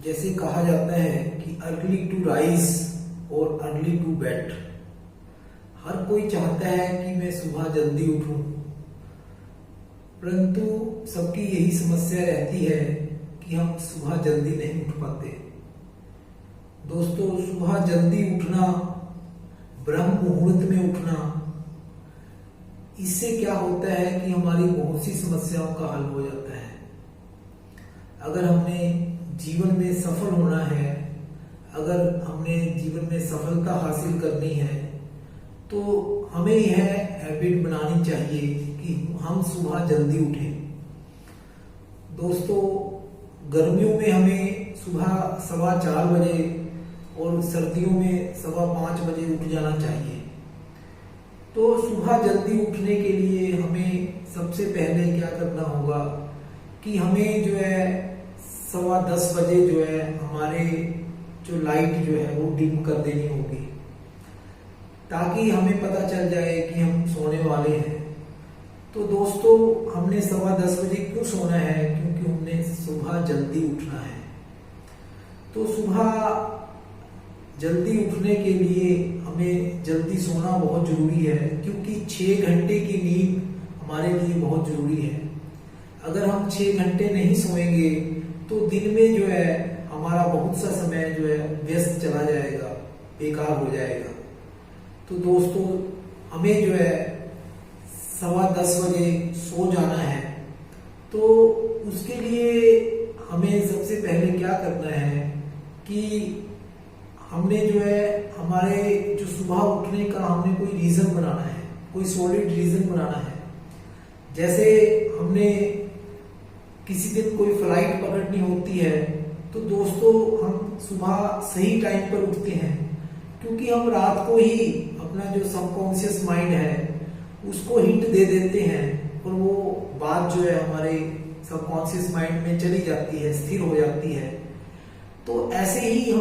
जैसे कहा जाता है कि अर्ली टू राइज और अर्ली टू बेड। हर कोई चाहता है कि मैं सुबह जल्दी उठूं, परंतु सबकी यही समस्या रहती है कि हम सुबह जल्दी नहीं उठ पाते। दोस्तों, सुबह जल्दी उठना, ब्रह्म मुहूर्त में उठना, इससे क्या होता है कि हमारी बहुत सी समस्याओं का हल हो जाता है। अगर हमने जीवन में सफल होना है, अगर हमने जीवन में सफलता हासिल करनी है, तो हमें यह हैबिट बनानी चाहिए कि हम सुबह जल्दी उठें। दोस्तों, गर्मियों में हमें सुबह 4:15 बजे और सर्दियों में 5:15 बजे उठ जाना चाहिए। तो सुबह जल्दी उठने के लिए हमें सबसे पहले क्या करना होगा कि हमें जो है 10:15 बजे जो है हमारे जो लाइट जो है वो डिम कर देनी होगी, ताकि हमें पता चल जाए कि हम सोने वाले हैं। तो दोस्तों, हमने 10:15 बजे क्यों सोना है? क्योंकि हमने सुबह जल्दी उठना है। तो सुबह जल्दी उठने के लिए हमें जल्दी सोना बहुत जरूरी है, क्योंकि 6 घंटे की नींद हमारे लिए बहुत जरूरी है। अगर हम 6 घंटे नहीं सोएंगे तो दिन में जो है हमारा बहुत सा समय जो है व्यस्त चला जाएगा, बेकार हो जाएगा। तो दोस्तों, हमें जो है 10:15 बजे सो जाना है। तो उसके लिए हमें सबसे पहले क्या करना है कि हमने जो है हमारे जो सुबह उठने का हमने कोई रीजन बनाना है, कोई सॉलिड रीजन बनाना है। जैसे हमने किसी दिन कोई फ्लाइट पकड़नी होती है, तो दोस्तों हम सुबह सही टाइम पर उठते हैं, क्योंकि हम रात को ही अपना जो सबकॉन्शियस माइंड है उसको हिंट दे देते हैं और वो बात जो है हमारे सबकॉन्शियस माइंड में चली जाती है, स्थिर हो जाती है। तो ऐसे ही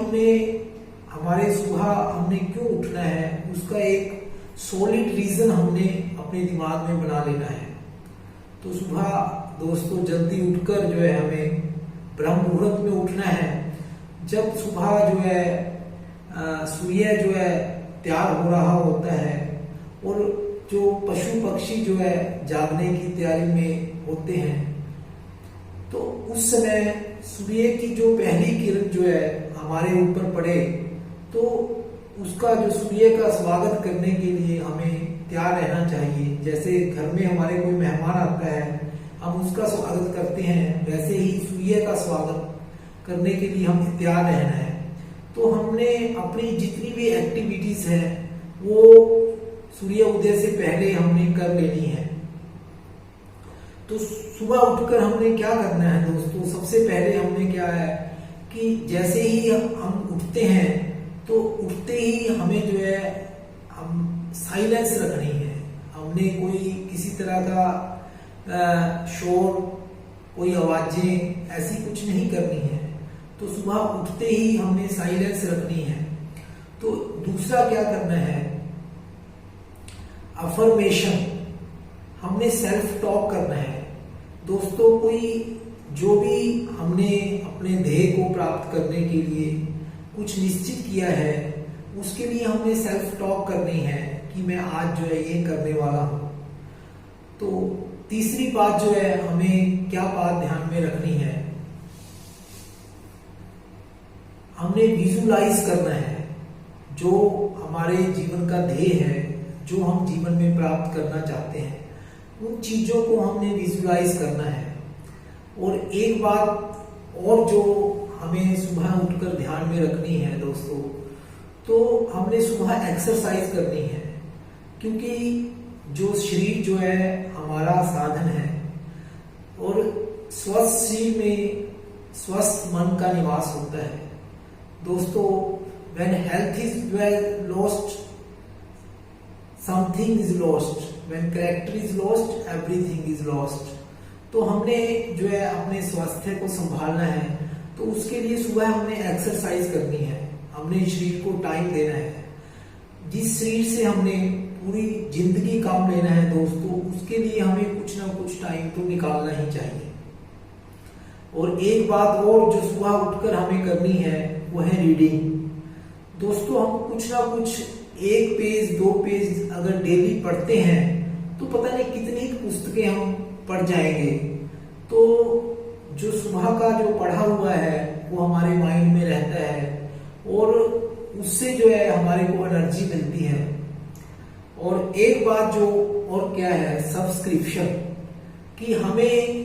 हमारे सुबह हमने क्यों उठना है उसका एक सॉलिड रीजन हमने अपने दिमाग में बना लेना है। तो सुबह दोस्तों जल्दी उठकर जो है हमें ब्रह्म मुहूर्त में उठना है। जब सुबह जो है सूर्य जो है तैयार हो रहा होता है और जो पशु पक्षी जो है जागने की तैयारी में होते हैं, तो उस समय सूर्य की जो पहली किरण जो है हमारे ऊपर पड़े, तो उसका जो सूर्य का स्वागत करने के लिए हमें तैयार रहना चाहिए। जैसे घर में हमारे कोई मेहमान आता है, हम उसका स्वागत करते हैं, वैसे ही सूर्य का स्वागत करने के लिए हम तैयार रहना है। तो हमने अपनी जितनी भी एक्टिविटीज है वो सूर्य उदय से पहले हमने कर लेनी है। तो सुबह उठकर हमने क्या करना है दोस्तों? सबसे पहले हमने क्या है कि जैसे ही हम उठते हैं, तो उठते ही हमें जो है हम साइलेंस रखनी है। हमने कोई किसी तरह का शोर, कोई आवाजें ऐसी कुछ नहीं करनी है। तो सुबह उठते ही हमने साइलेंस रखनी है। तो दूसरा क्या करना है, अफर्मेशन, हमने सेल्फ टॉक करना है। दोस्तों, कोई जो भी हमने अपने ध्येय को प्राप्त करने के लिए कुछ निश्चित किया है, उसके लिए हमने सेल्फ टॉक करनी है कि मैं आज जो है ये करने वाला हूं। तो तीसरी बात जो है हमें क्या बात ध्यान में रखनी है, हमने विजुलाइज करना है जो हमारे जीवन का ध्येय है, जो हम जीवन में प्राप्त करना चाहते हैं, उन चीजों को हमने विजुलाइज करना है। और एक बात और जो हमें सुबह उठकर ध्यान में रखनी है दोस्तों, तो हमने सुबह एक्सरसाइज करनी है, क्योंकि जो शरीर जो है हमारा साधन है और स्वस्थ शरीर में स्वस्थ मन का निवास होता है। दोस्तों, when health is well lost, something is lost. When character is lost, everything is lost. तो हमने जो है अपने स्वास्थ्य को संभालना है, तो उसके लिए सुबह हमने एक्सरसाइज करनी है, हमने शरीर को टाइम देना है। जिस शरीर से हमने पूरी जिंदगी काम लेना है दोस्तों, उसके लिए हमें कुछ ना कुछ टाइम तो निकालना ही चाहिए। और एक बात और जो सुबह उठकर हमें करनी है वो है रीडिंग। दोस्तों, हम कुछ ना कुछ 1 पेज 2 पेज अगर डेली पढ़ते हैं तो पता नहीं कितनी पुस्तकें हम पढ़ जाएंगे। तो जो सुबह का जो पढ़ा हुआ है वो हमारे माइंड में रहता है और उससे जो है हमारे को एनर्जी मिलती है। और एक बात जो और क्या है, सब्सक्रिप्शन, कि हमें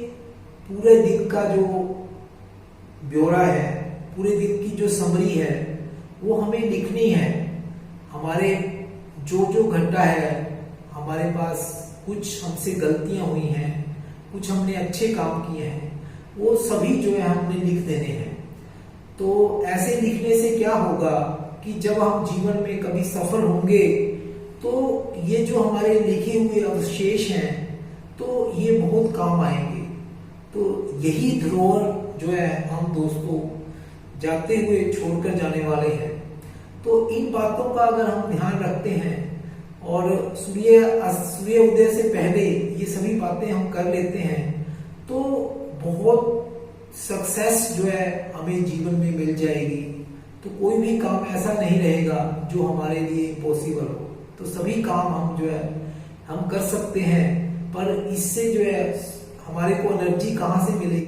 पूरे दिन का जो ब्यौरा है, पूरे दिन की जो समरी है वो हमें लिखनी है। हमारे जो जो घटा है, हमारे पास कुछ हमसे गलतियां हुई हैं, कुछ हमने अच्छे काम किए हैं, वो सभी जो है हमने लिख देने हैं। तो ऐसे लिखने से क्या होगा कि जब हम जीवन में कभी सफल होंगे तो ये जो हमारे लिखे हुए अवशेष हैं तो ये बहुत काम आएंगे। तो यही धरोहर जो है हम दोस्तों जाते हुए छोड़कर जाने वाले हैं। तो इन बातों का अगर हम ध्यान रखते हैं और सूर्य उदय से पहले ये सभी बातें हम कर लेते हैं तो बहुत सक्सेस जो है हमें जीवन में मिल जाएगी। तो कोई भी काम ऐसा नहीं रहेगा जो हमारे लिए इम्पॉसिबल हो। तो सभी काम हम जो है हम कर सकते हैं, पर इससे जो है हमारे को एनर्जी कहाँ से मिलेगी?